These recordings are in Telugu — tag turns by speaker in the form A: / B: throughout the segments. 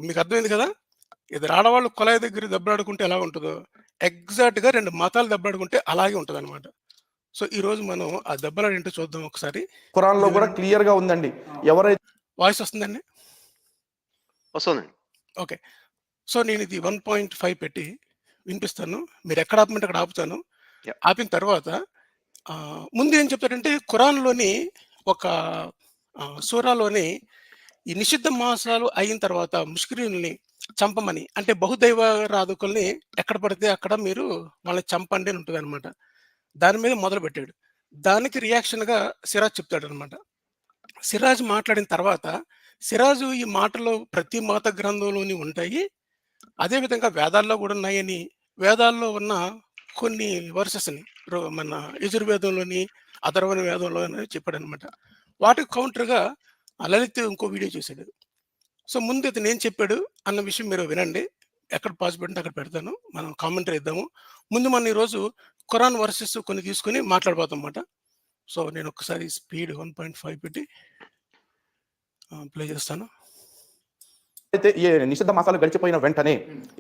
A: మీకు అర్థమైంది కదా! ఇద్దరు ఆడవాళ్ళు కుళాయి దగ్గర దెబ్బలాడుకుంటే ఎలా ఉంటదో, ఎగ్జాక్ట్‌గా 2 మతాలు దెబ్బలాడుకుంటే అలాగే ఉంటదనమాట. సో, ఈరోజు మనం ఆ దెబ్బలాడేంటో చూద్దాం ఒకసారి.
B: ఖురాన్‌లో
A: ఇది
B: కూడా
A: వినండి.
B: క్లియర్‌గా ఉందండి. ఎవరైతే
A: వాయిస్ వస్తుందండి?
C: వస్తుందండి.
A: ఓకే. సో, నేనిది 1.5 పెట్టి వినిపిస్తాను. మీరెక్కడ ఆపమంటే అక్కడ ఆపుతాను.
C: యాహ్!
A: ఆపిన తర్వాత ముందు ఏం చెప్తాడంటే ఖురాన్‌లోని ఒక సూరాలోని ఈ నిషిద్ధ మాసాలు అయిన తర్వాత ముష్కిరీలని చంపమని, అంటే బహుదైవారాధకుల్ని ఎక్కడ పడితే అక్కడ మీరు వాళ్ళని చంపండి అని ఉంటదనమాట. దాని మీద మొదలుపెట్టాడు. దానికి రియాక్షన్‌గా సిరాజ్ చెప్తాడనమాట. సిరాజ్ మాట్లాడిన తర్వాత, సిరాజు ఈ మాటలు ప్రతి మత గ్రంథంలోని ఉంటాయి. అదే విధంగా వేదాల్లో గూడా ఉన్నాయని, వేదాల్లో ఉన్న కొన్ని వర్సెస్‌ని మన యజుర్వేదంలోని, అథర్వణ వేదంలోని చెప్పాడనమాట. వాటికి కౌంటర్‌గా లలిత్ ఇంకో వీడియో చేశాడు. సో, ముందు ఇతను ఏం చెప్పాడు అన్న విషయం మీరు వినండి. ఎక్కడ పాజ్ బటన్ అక్కడ పెడతాను. మనం కామెంటరీ ఇద్దాము. ముందు మనం ఈరోజు ఖురాన్ వర్సెస్ కొన్ని తీసుకొని మాట్లాడబోతామన్నమాట. సో, నేను ఒక్కసారి స్పీడ్ 1.5 పెట్టి ప్లే చేస్తాను.
B: అయితే ఈ నిషిద్ధ మాసాలు గడిచిపోయిన వెంటనే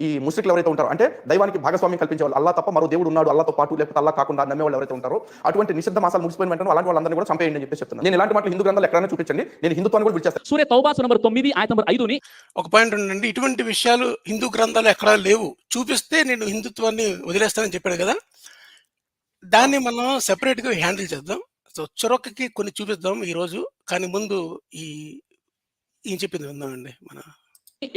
B: ఈ ముష్రికులు ఎవరైతే ఉంటారో, అంటే దైవానికి భాగస్వామ్యం కల్పించేవాళ్ళు, అల్లా తప్ప మరో దేవుడు ఉన్నాడు అల్లాతో పాటు, లేకపోతే అల్లా కాకుండా నమ్మేవాళ్ళు ఎవరైతే ఉంటారో, అటువంటి నిషిద్ధ మాసాలు ముగిసిపోయిన వెంటనే అలాంటి వాళ్ళందరినీ కూడా చంపేయండి అని చెప్పేసి చెప్తున్నాను. నేను ఇలాంటి మాటలు హిందూ గ్రంథాలు ఎక్కడైనా చూపించండి, నేను హిందుత్వాన్ని కూడా విడిచేస్తాను.
D: సూర్య తౌబా నంబర్ 9 ఆయత నంబర్ 5ని
A: ఒక పాయింట్ ఉండండి. ఇటువంటి విషయాలు హిందూ గ్రంథాలు ఎక్కడా లేవు. చూపిస్తే నేను హిందుత్వాన్ని వదిలేస్తానని చెప్పాడు కదా! దాన్ని మనం సెపరేట్‌గా హ్యాండిల్ చేద్దాం. సో, చొరొక్కకి కొన్ని చూపిద్దాం ఈరోజు. కానీ ముందు ఈయన చెప్పింది విందామండి.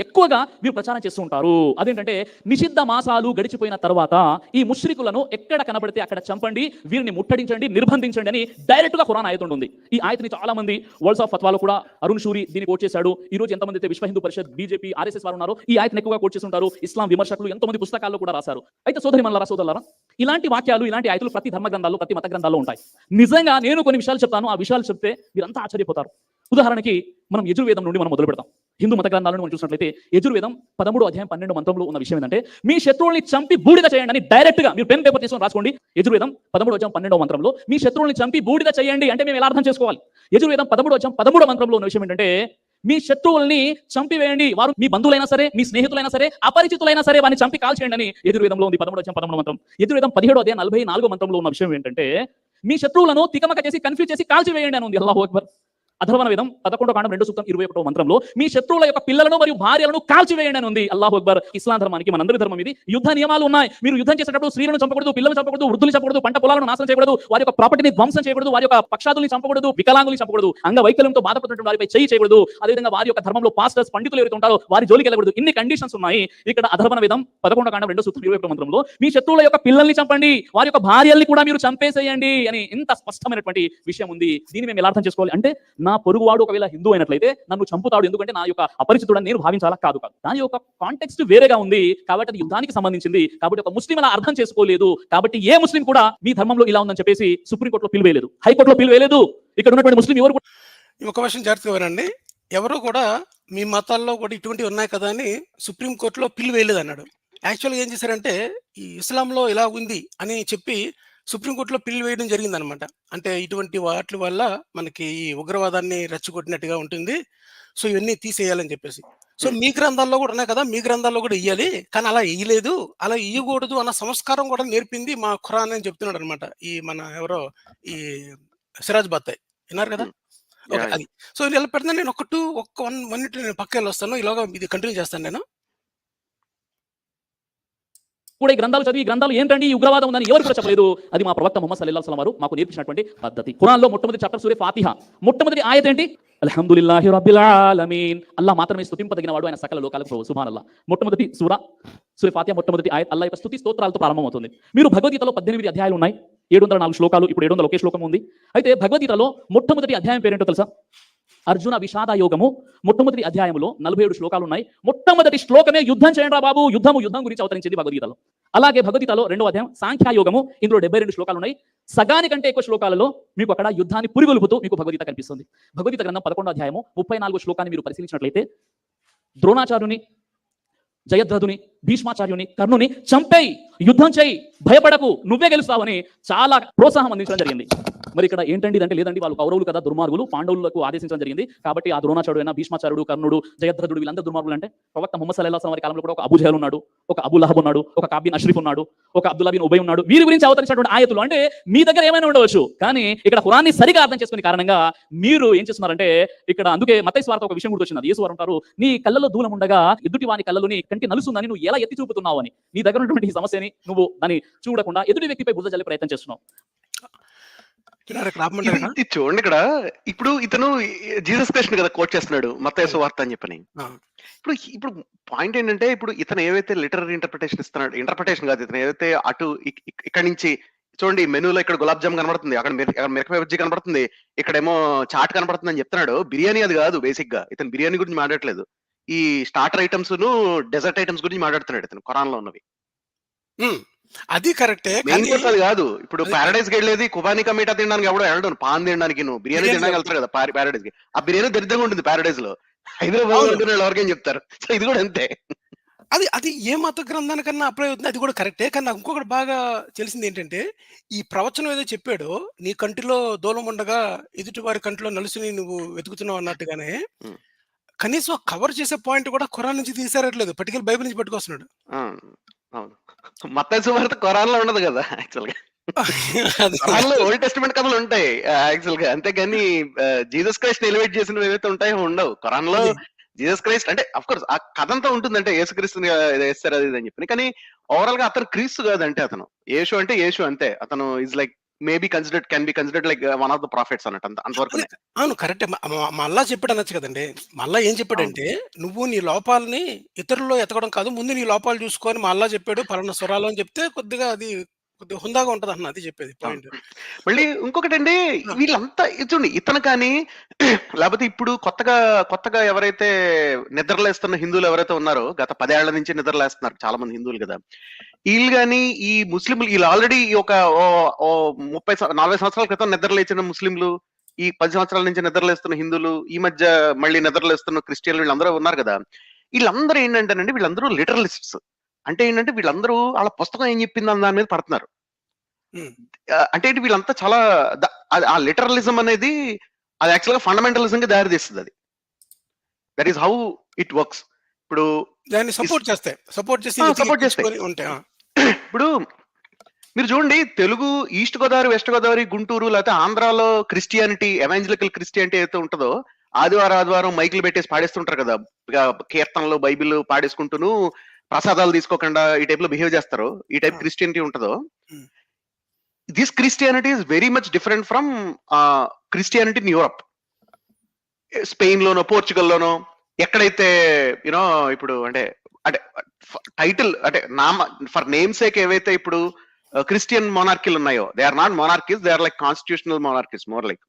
D: ఎక్కువగా వీరు ప్రచారం చేస్తూ ఉంటారు. అదేంటంటే నిషిద్ధ మాసాలు గడిచిపోయిన తర్వాత ఈ ముష్రికులను ఎక్కడ కనబడితే అక్కడ చంపండి, వీరిని ముట్టడించండి, నిర్బంధించండి అని డైరెక్ట్ గా ఖురాన్ ఆయత ఉంటుంది. ఈ ఆయతని చాలా మంది వరల్డ్స్ ఆఫ్ ఫత్వాలో కూడా అరుణ్ షూరి దీన్ని కోట్ చేశాడు. ఈ రోజు ఎంతమంది అయితే విశ్వ హిందూ పరిషత్, బీజేపీ, ఆర్ఎస్ఎస్ వారు ఉన్నారో ఈ ఆయతని ఎక్కువగా కోట్ చేస్తుంటారు. ఇస్లాం విమర్శకులు ఎంతమంది పుస్తకాల్లో కూడా రాశారు. అయితే సోదరులారా, ఇలాంటి వాక్యాలు, ఇలాంటి ఆయతలు ప్రతి ధర్మ గ్రంథాల్లో, ప్రతి మత గ్రంథాల్లో ఉంటాయి. నిజంగా నేను కొన్ని విషయాలు చెప్తాను, ఆ విషయాలు చెప్తే మీరంతా ఆశ్చర్యపోతారు. ఉదాహరణకి మనం యజుర్వేదం నుండి మనం మొదలు పెడతాం. హిందూ మత గ్రంథాలను మనం చూసినట్లయితే యజుర్వేదం 13వ అధ్యాయం 12వ మంత్రంలో ఉన్న విషయం ఏంటంటే, మీ శత్రువుల్ని చంపి బూడిద చేయండి అని డైరెక్ట్ గా మీరు పెన్ పేపర్ తీసుకొని రాసుకోండి. యజుర్వేదం 13వ అధ్యాయం 12వ మంత్రంలో మీ శత్రువుల్ని చంపి బూడిద చేయండి అంటే మేము ఎలా అర్థం చేసుకోవాలి? యజుర్వేదం 13వ అధ్యాయం 13వ మంత్రంలో ఉన్న విషయం ఏంటంటే, మీ శత్రువుల్ని చంపివేయండి, వారు మీ బంధువులైనా సరే, మీ స్నేహితులైనా సరే, అపరిచితులైనా సరే వారిని చంపి కాల్చేయండి అని యజుర్వేదంలో ఉంది 13వ అధ్యాయం 13వ మంత్రం. యజుర్వేదం 17వ అధ్యాయం 44వ మంత్రంలో ఉన్న విషయం ఏంటంటే, మీ శత్రువులను తికమక చేసి కన్ఫ్యూజ్ చేసి కాల్చివేయండి అని ఉంది. అల్లాహు అక్బర్. అథర్వణ వేదం 11వ కాండం 2 సూక్తం 21వ మంత్రంలో మీ శత్రువుల యొక్క పిల్లలను మరియు భార్యలను కాల్చివేయండి అని ఉంది. అల్లాహు అక్బర్. ఇస్లాం ధర్మానికి, మనందరి ధర్మం ఇది. యుద్ధ నియమాలు ఉన్నాయి. మీరు యుద్ధం చేసేటప్పుడు స్త్రీలను చంపకూడదు, పిల్లలను చంపకూడదు, వృద్ధులను చంపకూడదు, పంట పొలాలను నాశనం చేయకూడదు, వారి యొక్క ప్రాపర్టీని ధ్వంసం చేయకూడదు, వారి యొక్క పక్షాదుల్ని చంపకూడదు, వికలాంగుల్ని చంపకూడదు, అంగవైకల్యంతో బాధపడుతున్న వారిపై చేయి చేయకూడదు, అదేవిధంగా వారి యొక్క ధర్మంలో పాస్టర్స్, పండితులు ఎవరైతే ఉంటారో వారి జోలికి వెళ్ళకూడదు. ఇన్ని కండిషన్స్ ఉన్నాయి. ఇక్కడ అథర్వణ వేదం 11వ కాండం 2 సూక్తం 21వ మంత్రంలో మీ శత్రువుల యొక్క పిల్లల్ని చంపండి, వారి యొక్క భార్యల్ని కూడా మీరు చంపేసేయండి అని ఎంత స్పష్టమైనటువంటి విషయం ఉంది. దీన్ని మేము ఎలా అర్థం చేసుకోవాలి అంటే, నా పొరుగువాడు ఒకవేళ హిందూ అయినట్లయితే నన్ను చంపుతాడు, ఎందుకంటే నా యొక్క అపరిచితుడని నేను భావించాలా? కాదు. దాని యొక్క కాంటెక్స్ట్ వేరేగా ఉంది కాబట్టి అది యుద్ధానికి సంబంధించింది. కాబట్టి ఒక ముస్లిం అలా అర్థం చేసుకోలేదు. కాబట్టి ఏ ముస్లిం కూడా మీ ధర్మంలో ఇలా ఉందని చెప్పేసి సుప్రీంకోర్టులో పిలువేయలేదు, హైకోర్టులో పిలువేయలేదు. ఇక్కడ ఉన్నటువంటి ముస్లిం ఎవరు కూడా
A: ఒక విషయం జాగ్రత్తగా వినండి. ఎవరు కూడా మీ మతాల్లో కూడా ఇటువంటివి ఉన్నాయి కదా అని సుప్రీంకోర్టులో పిలువేయలేదు అన్నాడు. యాక్చువల్గా ఏం చేశారంటే, ఈ ఇస్లాంలో ఇలా ఉంది అని చెప్పి సుప్రీంకోర్టులో పిల్లు వేయడం జరిగిందనమాట. అంటే ఇటువంటి వాటి వల్ల మనకి ఈ ఉగ్రవాదాన్ని రెచ్చగొట్టినట్టుగా ఉంటుంది. సో, ఇవన్నీ తీసేయాలని చెప్పేసి. సో, మీ గ్రంథాల్లో కూడా ఉన్నాయి కదా, మీ గ్రంథాల్లో కూడా ఇయ్యాలి, కానీ అలా ఇయ్యలేదు, అలా ఇయ్యకూడదు అన్న సంస్కారం కూడా నేర్పింది మా ఖురాన్ అని చెప్తున్నాడు అనమాట. ఈ మన ఎవరో ఈ సిరాజ్ బాతాయ్ విన్నారు కదా. ఓకే, అది. సో, ఇలా పెడితే నేను ఒక్క 1 మినిట్ నేను పక్క వెళ్ళొస్తాను. ఇలాగా ఇది కంటిన్యూ చేస్తాను నేను.
D: కూడా ఈ గ్రంథాలు చదివి, ఈ గ్రంథాలు ఏంటండి ఈ ఉగ్రవాదం ఉందని ఎవరు కూడా చెప్పలేదు. అది మా ప్రవక్త ముహమ్మద్ సల్లల్లాహు అలైహి వసల్లం వారు మాకు నేర్పించినటువంటి పద్ధతి. ఖురాన్లో మొట్టమొదటి చాప్టర్ సూరే ఫాతిహా, మొట్టమొదటి ఆయత ఏంటి? అల్హమ్దులిల్లాహి రబ్బిల్ ఆలమీన్. అల్లాహ్ మాత్రమే స్తుతింపదగిన వాడు, ఆయన సకల లోకాలకు ప్రభు. సుబ్హానల్లాహ్. మొట్టమొదటి సూరే ఫాతిహా మొట్టమొదటి ఆయత అల్లాహ్ యొక్క స్తుతి స్తోత్రాలతో ప్రారంభమవుతుంది. మీరు భగవద్గీతలో 18 అధ్యాయాలు ఉన్నాయి, 704 శ్లోకాలు, ఇప్పుడు 700 ఒకే శ్లోకం ఉంది. అయితే భగవద్గీతలో మొట్టమొదటి అధ్యాయం పేరేంటో తెలుసా? అర్జున విషాద యోగము. మొట్టమొదటి అధ్యాయంలో 47 శ్లోకాలు ఉన్నాయి. మొట్టమొదటి శ్లోకమే యుద్ధం చేయండి రా బాబు, యుద్ధం గురించి అవతరించింది భగవద్గీతలో. అలాగే భగవద్గీతలో 2వ అధ్యాయం సాంఖ్యాయోగము, ఇందులో 72 శ్లోకాలు ఉన్నాయి. సగానికంటే ఎక్కువ శ్లోకాలలో మీకు అక్కడ యుద్ధాన్ని పురిగొల్పుతూ మీకు భగవద్గీత కనిపిస్తుంది. భగవద్గీత గ్రంథం 11వ అధ్యాయము 34వ శ్లోకాన్ని మీరు పరిశీలించినట్లయితే, ద్రోణాచార్యుని, జయద్రథుని, భీష్మాచార్యుని, కర్ణుని చంపేయి, యుద్ధం చేయి, భయపడకు, నువ్వే గెలుస్తావని చాలా ప్రోత్సాహం అందించడం జరిగింది. మరి ఇక్కడ ఏంటండి అంటే లేదండి వాళ్ళు కౌరవులు కదా దుర్మార్గులు, పాండవులకు ఆదేశించడం జరిగింది కాబట్టి ఆ ద్రోణాచార్యుడు అయినా భీష్మాచార్యుడు, కర్ణుడు, జయద్రథుడు వీళ్ళందరూ దుర్మార్గులు అంటే ప్రవక్త ముహమ్మద్ సల్లల్లాహు అలైహి వసల్లం వారి కాలంలో కూడా ఒక అబూ జహల్ ఉన్నాడు, ఒక అబూ లహబ్ ఉన్నాడు, ఒక కాబిన్ అష్రిఫ్ ఉన్నాడు, ఒక అబ్దుల్లా బిన్ ఉబై ఉన్నాడు. వీరి గురించి అవతరించినటువంటి ఆయతులు అంటే మీ దగ్గర ఏమైనా ఉండవచ్చు, కానీ ఇక్కడ ఖురాన్ని సరిగా అర్థం చేసుకునే కారణంగా మీరు ఏం చేస్తున్నారంటే ఇక్కడ అందుకే మత్తయి సువార్త ఒక విషయం గుర్తొచ్చింది. యేసు వారు అంటారు, నీ కళ్ళలో దూలం ఉండగా ఎదుటి వాని కళ్ళలోని కంటి నలుసుందని నువ్వు ఎలా ఎత్తి చూపుతున్నావు అని. నీ దగ్గర ఉన్నటువంటి ఈ సమస్యని నువ్వు దాన్ని చూడకుండా ఎదుటి వ్యక్తిపై బురద జల్లే ప్రయత్నం చేస్తున్నావు.
A: వినారా ఇక్కడ ఆపమంటారా?
C: ఇది చూడండి ఇక్కడ. ఇప్పుడు ఇతను జీసస్ క్రైస్ట్ కదా కోట్ చేస్తున్నాడు మత్తయి సువార్త అని చెప్పని.
A: ఆ,
C: ఇప్పుడు ఇప్పుడు పాయింట్ ఏంటంటే ఇప్పుడు ఇతను ఏవైతే లిటరరీ ఇంటర్ప్రిటేషన్ ఇస్తున్నాడు, ఇంటర్ప్రిటేషన్ కాదు, ఇతను ఏదైతే అటు ఇక్కడ నుంచి చూడండి మెనూలో ఇక్కడ గులాబ్ జామ్ కనబడుతుంది, అక్కడ మిరపకాయ బజ్జీ కనబడుతుంది, ఇక్కడేమో చాట్ కనబడుతుంది అని చెప్తున్నాడు. బిర్యానీ అది కాదు బేసిక్ గా. ఇతను బిర్యానీ గురించి మాట్లాడట్లేదు, ఈ స్టార్టర్ ఐటమ్స్ ను డెజర్ట్ ఐటమ్స్ గురించి మాట్లాడుతున్నాడు ఇతను ఖురాన్ లో ఉన్నవి.
A: ఉమ్, అది కరెక్టే.
C: మెయిన్
A: కానీ
C: కోర్స్ అది కాదు. ఇప్పుడు
A: అది
C: ప్యారడైస్ కి వెళ్ళేది కుబానికా మీటా తినడానికి ఎవడో వెళ్ళడు, పాన్ తినడానికి. నువ్వు బిర్యానీ
A: బిర్యానీ
C: తినడానికి వెళ్తారు కదా ప్యారడైస్ కి. ఆ బిర్యానీ దరిద్రంగా ఉంటుంది ప్యారడైస్ లో. హైదరాబాద్
A: అవును.
C: ఉంటున్న ఎవరికైనా చెప్తారు. సో ఇది కూడా అంతే.
A: అది అది ఏ మత గ్రంథానికన్నా అప్లై అవుతుంది, అది కూడా కరెక్టే. కానీ నాకు ఇంకొకటి బాగా తెలిసింది ఏంటంటే, ఈ ప్రవచనం ఏదో చెప్పాడో, నీ కంటిలో దూలం ఉండగా ఎదుటి వారి కంటిలో నలుసుని నువ్వు వెతుకుతున్నావు అన్నట్టుగానే,
C: ఉమ్.
A: కనీసం కవర్ చేసే పాయింట్ కూడా ఖురాన్ నుంచి తీసారట్లేదు, పర్టికులర్ బైబిల్ నుంచి పట్టుకొస్తున్నాడు.
C: ఆ, అవును. మత్తయి సువార్త ఖురాన్ లో ఉండదు కదా యాక్చువల్ గా.
A: అది
C: ఖురాన్ లో ఓల్డ్ టెస్టిమెంట్ కథలు ఉంటాయి యాక్చువల్ గా, అంతేగాని జీసస్ క్రైస్ట్ ఎలివేట్ చేసినవి ఏవైతే ఉంటాయో ఉండవు ఖురాన్ లో.
A: అది
C: జీసస్ క్రైస్ట్ అంటే అఫ్ కోర్స్ ఆ కథ అంతా ఉంటుందంటే యేసుక్రీస్తుని వేస్తారు అది ఇది అని చెప్పి, కానీ ఓవరాల్ గా అతను క్రీస్తు కాదంటే అతను యేసు అంటే యేసు అంతే. అతను is like maybe considered, can be considered like one of the profits అన్నట్టు అంతవరకు.
A: అదే అవును కరెక్టే. మళ్ళా చెప్పాడు అనొచ్చు కదండి. మళ్ళా ఏం
C: అవును.
A: చెప్పాడంటే, నువ్వు నీ లోపాలని ఇతరుల్లో ఎతకడం కాదు, ముందు నీ లోపాలు చూసుకొని మళ్ళా చెప్పాడు పలానా స్వరాలు అని చెప్తే కొద్దిగా అది కొద్దిగా హుందాగా ఉంటది అన్న, అది చెప్పేది
C: అవును.
A: పాయింట్.
C: మళ్ళీ ఇంకొకటండి, వీళ్ళంతా చూడండి ఇతను కానీ లేకపోతే ఇప్పుడు కొత్తగా ఎవరైతే నిద్రలేస్తున్న హిందువులు ఎవరైతే ఉన్నారో, గత 10 ఏళ్ల నుంచి నిద్రలేస్తున్నారు చాలా మంది హిందువులు కదా, వీళ్ళు కానీ ఈ ముస్లింలు, వీళ్ళు ఆల్రెడీ ఒక 40 సంవత్సరాల క్రితం నిద్రలేచిన ముస్లింలు, ఈ 10 సంవత్సరాల నుంచి నిద్రలేస్తున్న హిందువులు, ఈ మధ్య మళ్ళీ నిద్రలేస్తున్న క్రిస్టియన్లు, వీళ్ళందరూ ఉన్నారు కదా. వీళ్ళందరూ ఏంటంటేనండి, వీళ్ళందరూ లిటరలిస్ట్స్. అంటే ఏంటంటే వీళ్ళందరూ వాళ్ళ పుస్తకం ఏం చెప్పింది అన్న దాని మీద పడుతున్నారు.
A: ఉమ్,
C: అంటే ఏంటి, వీళ్ళంతా చాలా ఆ లిటరలిజం అనేది అది యాక్చువల్ గా ఫండమెంటలిజం కి దారి తీస్తుంది. అది that is how it works. ఇప్పుడు
A: దాన్ని సపోర్ట్ చేస్తే
C: సపోర్ట్ చేస్తాయి.
A: ఎక్కించుకొని ఉంటాయి.
C: ఇప్పుడు మీరు చూడండి, తెలుగు ఈస్ట్ గోదావరి, వెస్ట్ గోదావరి, గుంటూరు లేకపోతే ఆంధ్రాలో క్రిస్టియానిటీ, ఎవాంజలికల్ క్రిస్టియానిటీ ఏదైతే ఉంటుందో, ఆదివారం మైకులు పెట్టేసి పాడేస్తుంటారు కదా, ఇక కీర్తనలు బైబిల్ పాడేసుకుంటూను ప్రసాదాలు తీసుకోకుండా ఈ టైప్ లో బిహేవ్ చేస్తారు. ఈ టైప్ క్రిస్టియానిటీ ఉంటుందో,
A: um,
C: this Christianity is very much different from Christianity in Europe. Spain లోనో పోర్చుగల్ లోనో ఎక్కడైతే యూనో ఇప్పుడు అంటే అంటే టైటిల్ అంటే ఫర్ నేమ్ సేక్ ఏవైతే ఇప్పుడు క్రిస్టియన్ మొనార్కీలు ఉన్నాయో, they are not monarchies, they are like constitutional monarchies, more like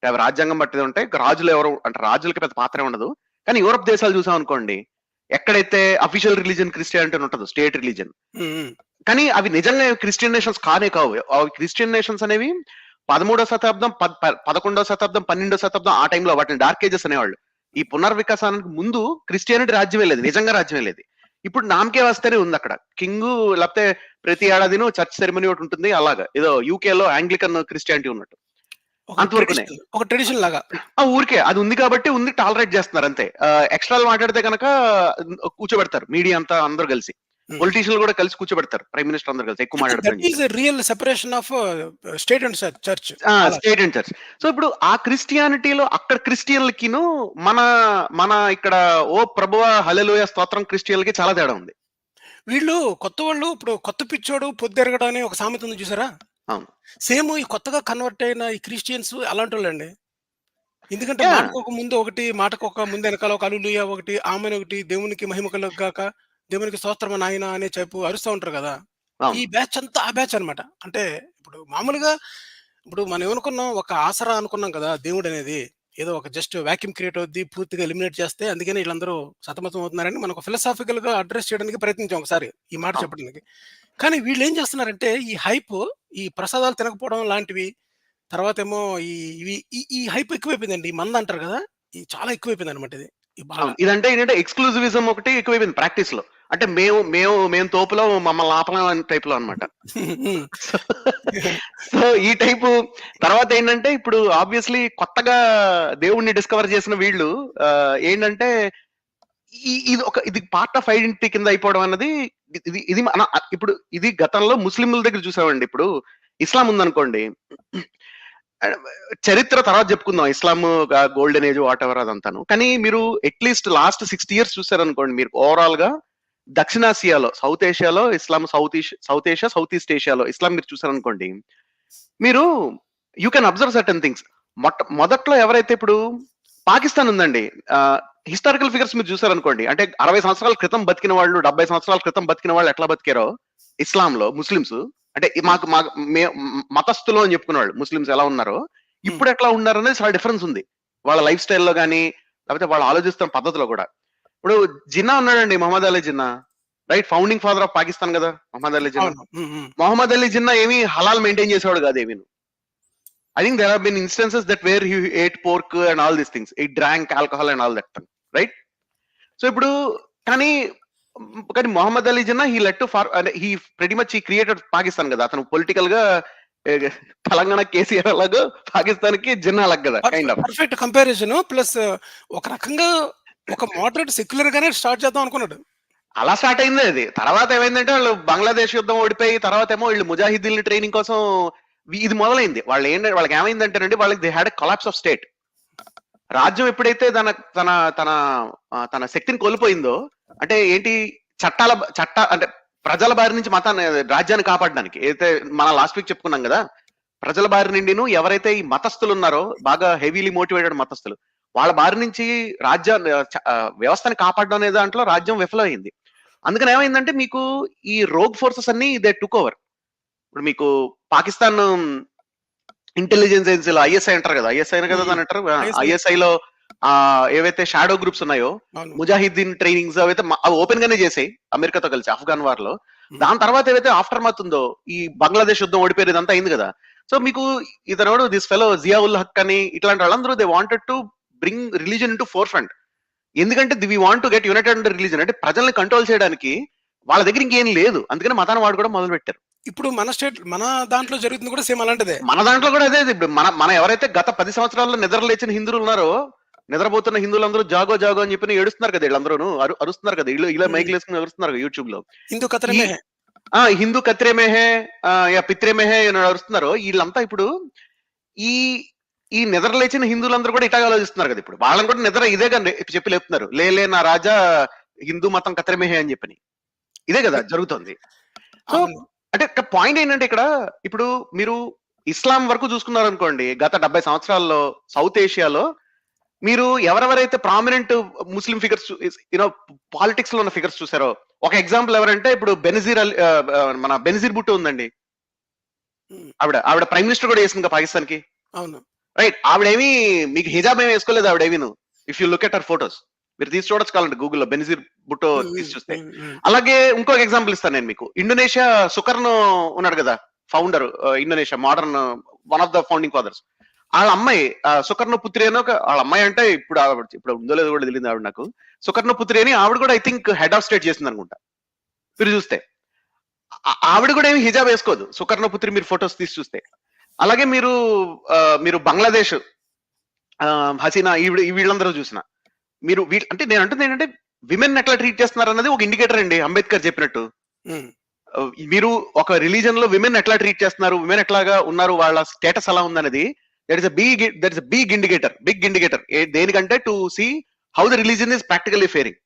C: అవి రాజ్యాంగం బట్టి ఉంటాయి. రాజులు ఎవరు అంటే రాజులకి పెద్ద పాత్ర ఉండదు. కానీ యూరప్ దేశాలు చూసాం అనుకోండి, ఎక్కడైతే అఫీషియల్ రిలీజన్ క్రిస్టియానిటీ ఉంటుందో, స్టేట్ రిలీజన్,
A: ఉమ్,
C: కానీ అవి నిజంగా క్రిస్టియన్ నేషన్స్ కానే కావు. అవి క్రిస్టియన్ నేషన్స్ అనేవి 13వ శతాబ్దం, 11వ శతాబ్దం, 12వ శతాబ్దం ఆ టైంలో వాటిని డార్క్ ఏజెస్ అనేవాళ్ళు. ఈ పునర్వికాసానికి ముందు క్రిస్టియానిటీ రాజ్యమే లేదు, నిజంగా రాజ్యమే లేదు. ఇప్పుడు నామకే వస్తేనే ఉంది అక్కడ కింగ్, లేకపోతే ప్రతి ఏడాదిను చర్చ్ సెరమనీ ఒకటి ఉంటుంది. అలాగా ఏదో యూకేలో ఆంగ్లికన్ క్రిస్టియానిటీ ఉన్నట్టు అంతవరకునే
A: ఒక ట్రెడిషన్ లాగా
C: ఊరికే అది ఉంది కాబట్టి ఉంది, టాలరేట్ చేస్తున్నారు అంతే. ఎక్స్ట్రా మాట్లాడితే కనుక కూర్చోబెడతారు మీడియా అంతా, అందరూ కలిసి, పొలిటీషియన్లు కూడా కలిసి కూర్చోబెడతారు, ప్రైమ్ మినిస్టర్ అందరూ కలిసి ఎక్కువ మాట్లాడతారు.
A: Real separation of state and church.
C: State and church. So ఇప్పుడు ఆ క్రిస్టియానిటీలో అక్కడ క్రిస్టియన్లకిను మన ఇక్కడ ఓ ప్రభువా హల్లెలూయా స్తోత్రం క్రిస్టియన్లకి చాలా తేడా ఉంది.
A: వీళ్ళు కొత్త వాళ్ళు, ఇప్పుడు కొత్త పిచ్చోడు పొద్దెరగడం అనే ఒక సామెత ఉంది చూసారా,
C: అవును.
A: సేమ్ ఈ కొత్తగా కన్వర్ట్ అయిన ఈ క్రిస్టియన్స్ అలాంటి వాళ్ళండి. ఎందుకంటే
C: Yeah.
A: మాటకు ఒక ముందు ఒకటి, మాటకు ఒక ముందు వెనకాల ఒక హల్లెలూయా ఒకటి, ఆమెన్ ఒకటి, దేవునికి మహిమ కలుగాక, దేవునికి స్తోత్రం నాయన అనే చెప్పు అరుస్తూ ఉంటారు కదా. ఈ
C: అవును.
A: బ్యాచ్ అంతా ఆ బ్యాచ్ అన్నమాట. అంటే ఇప్పుడు మామూలుగా ఇప్పుడు మనం ఏమనుకున్నాం, ఒక ఆసరా అనుకున్నాం కదా దేవుడు అనేది, ఏదో ఒక జస్ట్ వాక్యూమ్ క్రియేట్ అవుద్ది, పూర్తిగా ఎలిమినేట్ చేస్తే అందుకని వీళ్ళందరూ సతమతం అవుతున్నారని మనం ఫిలసాఫికల్ గా అడ్రస్ చేయడానికి ప్రయత్నించాం ఒకసారి ఈ మాట
C: అవును.
A: చెప్పడానికి. కానీ వీళ్ళు ఏం చేస్తున్నారంటే, ఈ హైప్, ఈ ప్రసాదాలు తినకపోవడం లాంటివి, తర్వాత ఏమో ఈ హైప్ ఎక్కువైపోయిందండి. ఈ మంద అంటారు కదా, ఇది చాలా ఎక్కువైపోయింది అనమాట. ఇది బాగా
C: అవును. ఇదంటే ఏంటంటే ఎక్స్క్లూజివిజం ఒకటి ఎక్కువైపోయింది ప్రాక్టీస్ లో. అంటే మేము తోపులో మమ్మల్ని ఆపలేం టైప్ లో అనమాట. సో ఈ టైపు తర్వాత ఏంటంటే ఇప్పుడు ఆబ్వియస్లీ కొత్తగా దేవుణ్ణి డిస్కవర్ చేసిన వీళ్ళు ఏంటంటే ఇది పార్ట్ ఆఫ్ ఐడెంటిటీ కింద అయిపోవడం అన్నది ఇది మన ఇప్పుడు ఇది గతంలో ముస్లింల దగ్గర చూసామండి. ఇప్పుడు ఇస్లాం ఉందనుకోండి, చరిత్ర తర్వాత చెప్పుకుందాం, ఇస్లాం గోల్డెన్ ఏజ్ వాట్ ఎవర్ అదంతాను. కానీ మీరు అట్లీస్ట్ లాస్ట్ 60 years చూసారనుకోండి, మీరు ఓవరాల్ గా దక్షిణాసియాలో, సౌత్ ఏషియాలో ఇస్లాం, సౌత్ ఏషియా, సౌత్ ఈస్ట్ ఏషియాలో ఇస్లాం మీరు చూసారనుకోండి, మీరు you can observe certain things. మొదట్లో ఎవరైతే ఇప్పుడు పాకిస్తాన్ ఉందండి, హిస్టారికల్ ఫిగర్స్ మీరు చూసారనుకోండి, అంటే 60 సంవత్సరాల క్రితం బతికిన వాళ్ళు, 70 సంవత్సరాల క్రితం బతికిన వాళ్ళు ఎట్లా బతికారో ఇస్లాంలో ముస్లిమ్స్, అంటే మాకు మతస్థులు అని చెప్పుకునే వాళ్ళు ముస్లిమ్స్ ఎలా ఉన్నారో ఇప్పుడు ఎట్లా ఉన్నారు అనేది చాలా డిఫరెన్స్ ఉంది వాళ్ళ లైఫ్ స్టైల్లో కానీ, లేకపోతే వాళ్ళు ఆలోచిస్తున్న పద్ధతిలో కూడా. ఇప్పుడు జిన్నా ఉన్నాడండి, Mohammad Ali Jinnah, right, founding father of Pakistan కదా మహమ్మద్ అలీ జిన్నా. మహమ్మద్ అలీ జిన్నా ఏమి హలాల్ మెయింటైన్ చేసేవాడు కాదు ఏమీ. I think there have been instances that where he ate pork and all these things. He drank alcohol and all that thing, right? So ఇప్పుడు కానీ Mohammed Ali Jinnah he led to he pretty much he created Pakistan కదా. అతను పొలిటికల్ గా తెలంగాణ కేసీఆర్ అలాగా పాకిస్తాన్ కి జిన్నా అలాగ కదా, kind of
A: perfect comparison. Plus ఒక రకంగా ఒక మోడరేట్ సెక్యులర్ గానే స్టార్ట్ చేద్దాం అనుకున్నాడు.
C: అలా స్టార్ట్ అయింది అది. తర్వాత ఏమైందంటే వాళ్ళు బంగ్లాదేశ్ యుద్ధం ఓడిపోయి తర్వాత ఏమో వీళ్ళు ముజాహిదీన్ ట్రైనింగ్ కోసం ఇది మొదలైంది. వాళ్ళకి ఏమైందంటేనండి, వాళ్ళకి they had a collapse of state. రాజ్యం ఎప్పుడైతే తన శక్తిని కోల్పోయిందో, అంటే ఏంటి, అంటే ప్రజల బారి నుంచి రాజ్యాన్ని కాపాడడానికి ఏదైతే మన లాస్ట్ వీక్ చెప్పుకున్నాం కదా, ప్రజల బారి నుండి ఎవరైతే ఈ మతస్థులు ఉన్నారో, బాగా హెవీలీ మోటివేటెడ్ మతస్థులు, వాళ్ళ బారి నుంచి వ్యవస్థని కాపాడడం అనే దాంట్లో రాజ్యం విఫలమైంది. అందుకని ఏమైందంటే మీకు ఈ రోగ్ ఫోర్సెస్ అన్ని దే టుక్ ఓవర్. ఇప్పుడు మీకు పాకిస్తాన్ ఇంటెలిజెన్స్ ఏజెన్సీలో ఐఎస్ఐ అంటారు కదా, ఐఎస్ఐ కదా దాని అంటారు, ఐఎస్ఐలో ఏవైతే షాడో గ్రూప్స్ ఉన్నాయో, ముజాహిద్దీన్ ట్రైనింగ్స్ అవైతే ఓపెన్ గానే చేసాయి అమెరికాతో కలిసి ఆఫ్ఘన్ వార్ లో. దాని తర్వాత ఏవైతే ఆఫ్టర్ మాత్ ఉందో, ఈ బంగ్లాదేశ్ యుద్ధం ఓడిపోయేది అంతా అయింది కదా. సో మీకు ఇతను దిస్ ఫెలో జియావుల్ హక్ అని ఇట్లాంటి వాళ్ళందరూ they wanted to bring religion to forefront. ఎందుకంటే we want to get united under religion, అంటే ప్రజల్ని కంట్రోల్ చేయడానికి వాళ్ళ దగ్గర ఇంకేం లేదు, అందుకని మతాన్ని వాడుకోవడం మొదలు పెట్టారు.
A: ఇప్పుడు మన దాంట్లో జరుగుతుంది కూడా సేమ్ అలాంటిదే.
C: మన దాంట్లో కూడా అదే. ఇప్పుడు మన ఎవరైతే గత 10 సంవత్సరాల్లో నిద్రలేచిన హిందువులు ఉన్నారో, నిద్రపోతున్న హిందువులందరూ జాగో జాగో అని చెప్పి ఏడుస్తున్నారు కదా, వీళ్ళందరూ అరుస్తున్నారు కదా, ఇలా మైకులు వేసుకుని అరుస్తున్నారు యూట్యూబ్ లో, హిందూ కత్రే మేహే యా పిత్రే మేహే అని అరుస్తున్నారు. వీళ్ళంతా ఇప్పుడు ఈ నిద్రలేచిన హిందువులందరూ కూడా ఇటాగా ఆలోచిస్తున్నారు కదా. ఇప్పుడు వాళ్ళని కూడా నిద్ర ఇదేగా చెప్పి లేపుతున్నారు, లే నా రాజా హిందూ మతం కత్రమేహే అని చెప్పని. ఇదే కదా జరుగుతుంది. సో అంటే పాయింట్ ఏంటంటే ఇక్కడ ఇప్పుడు మీరు ఇస్లాం వరకు చూసుకున్నారు అనుకోండి, గత 70 సంవత్సరాల్లో సౌత్ ఏషియాలో మీరు ఎవరెవరైతే ప్రామినెంట్ ముస్లిం ఫిగర్స్ యూనో పాలిటిక్స్ లో ఉన్న ఫిగర్స్ చూసారో, ఒక ఎగ్జాంపుల్ ఎవరంటే ఇప్పుడు మన బెనజీర్ భుట్టో ఉందండి. ఆవిడ ప్రైమ్ మినిస్టర్ కూడా చేసింది కదా పాకిస్తాన్ కి,
A: అవును
C: రైట్. ఆవిడేమి మీకు హిజాబ్ ఏమి వేసుకోలేదు ఆవిడేమి. If you look at her photos, మీరు తీసి చూడొచ్చు కావాలంటే గూగుల్లో బెనజీర్ భుట్టో తీసి చూస్తే. అలాగే ఇంకొక ఎగ్జాంపుల్ ఇస్తాను నేను మీకు. ఇండోనేషియా సుకర్ణో ఉన్నాడు కదా, founder Indonesia modern one of the founding fathers. వాళ్ళ అమ్మాయి సుకర్ణ పుత్రి అని వాళ్ళ అమ్మాయి, అంటే ఇప్పుడు ఉందో లేదో కూడా తెలియదు ఆవిడ నాకు. సుకర్ణ పుత్రి అని ఆవిడ కూడా I think head of state చేసింది అనుకుంటా. మీరు చూస్తే ఆవిడ కూడా ఏమి హిజాబ్ వేసుకోదు, సుకర్ణ పుత్రి మీరు ఫొటోస్ తీసి చూస్తే. అలాగే మీరు బంగ్లాదేశ్ హసీనా వీళ్ళందరూ చూసిన మీరు అంటే నేను అంటుంది ఏంటంటే విమెన్ ఎట్లా ట్రీట్ చేస్తున్నారు అన్నది ఒక ఇండికేటర్ అండి. అంబేద్కర్ చెప్పినట్టు మీరు ఒక రిలీజన్ లో విమెన్ ఎట్లా ట్రీట్ చేస్తున్నారు, విమెన్ ఎట్లాగా ఉన్నారు, వాళ్ళ స్టేటస్ ఎలా ఉందనేది దట్ ఇస్ బిగ్ ఇండికేటర్. దేనికంటే to see how the religion is practically faring,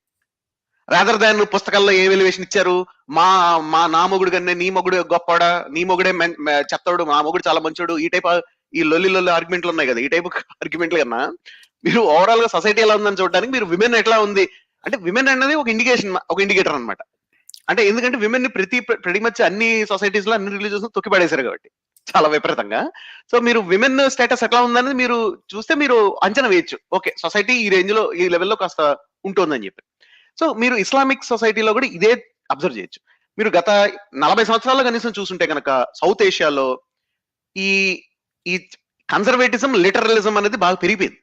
C: rather than పుస్తకాల్లో ఏ ఎలివేషన్ ఇచ్చారు, నా మొగుడు కన్నా నీ మొగుడు గొప్పవాడా, నీ మొగుడే చెత్తోడు, మా మొగుడు చాలా మంచోడు, ఈ టైప్ ఈ లొల్లి ఆర్గ్యుమెంట్లు ఉన్నాయి కదా, ఈ టైప్ ఆర్గ్యుమెంట్లు కన్నా మీరు ఓవరాల్ గా సొసైటీ ఎలా ఉందని చూడడానికి మీరు విమెన్ ఎట్లా ఉంది అంటే, విమెన్ అనేది ఒక ఇండికేటర్ అనమాట. అంటే ఎందుకంటే విమెన్ ని ప్రతి మచ్ అన్ని సొసైటీస్ లో అన్ని రిలీజియన్స్ తొక్కిపడేశారు కాబట్టి చాలా విపరీతంగా. సో మీరు విమెన్ స్టేటస్ ఎట్లా ఉందనేది మీరు చూస్తే మీరు అంచనా వేయచ్చు, ఓకే సొసైటీ ఈ రేంజ్ లో ఈ లెవెల్లో కాస్త ఉంటుందని చెప్పి. సో మీరు ఇస్లామిక్ సొసైటీలో కూడా ఇదే అబ్జర్వ్ చేయొచ్చు. మీరు గత 40 సంవత్సరాల్లో కనీసం చూసుంటే కనుక సౌత్ ఏషియాలో ఈ కన్సర్వేటిజం, లిటరలిజం అనేది బాగా పెరిగిపోయింది.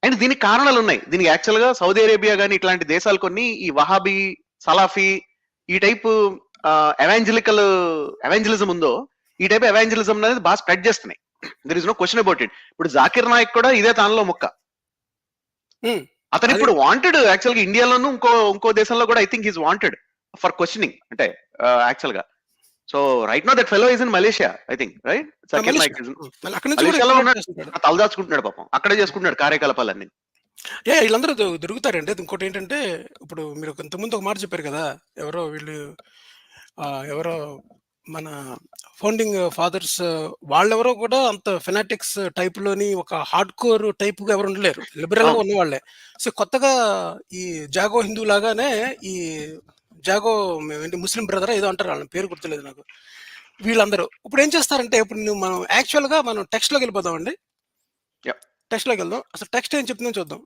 C: అండ్ దీనికి కారణాలు ఉన్నాయి. దీనికి యాక్చువల్ గా సౌదీ అరేబియా కానీ ఇట్లాంటి దేశాలు కొన్ని ఈ వహాబీ సలాఫీ ఈ టైప్ ఎవాంజలిజం ఉందో ఈ టైప్ ఎవాంజలిజం అనేది బాగా స్ప్రెడ్ చేస్తున్నాయి. There is no question about it. ఇప్పుడు జాకిర్ నాయక్ కూడా ఇదే తానులో మొక్క.
A: ఉమ్,
C: అతను ఇప్పుడు వాంటెడ్ యాక్చువల్ గా ఇండియాలోను ఇంకో దేశంలో కూడా I think is wanted for questioning అంటే యాక్చువల్ గా. So right now that fellow is in Malaysia I think right. Zakir Naik
A: మళ్ళీ అక్కడి నుంచి కూడా
C: మలేషియాలో
A: export
C: ఉన్నాడు,
A: చేస్తుంటాడు.
C: తలదాచుకుంటున్నాడు పాపం, అక్కడే చేసుకుంటున్నాడు కార్యకలాపాలన్నీ.
A: వీళ్ళందరూ దొరుకుతారండి. ఇంకోటి ఏంటంటే ఇప్పుడు మీరు ఇంతకుముందు ఒక మాట చెప్పారు కదా, ఎవరో వీళ్ళు ఎవరో మన ఫౌండింగ్ ఫాదర్స్ వాళ్ళెవరో కూడా అంత ఫెనాటిక్స్ టైప్ లోని ఒక హార్డ్ కోర్ టైప్ గా ఎవరు ఉండలేరు, లిబరల్ గా ఉన్న వాళ్ళే. సో కొత్తగా ఈ జాగో హిందూ లాగానే ఈ జాగో ఏంటి ముస్లిం బ్రదర్ ఏదో అంటారు, వాళ్ళ పేరు గుర్తులేదు నాకు. వీళ్ళందరూ ఇప్పుడు ఏం చేస్తారంటే, ఇప్పుడు మనం యాక్చువల్ గా మనం టెక్స్ట్ లోకి వెళ్ళిపోదామండి.
C: Yeah.
A: టెక్స్ట్ లోకి వెళ్దాం. అసలు టెక్స్ట్ ఏం చెప్తుందో చూద్దాం.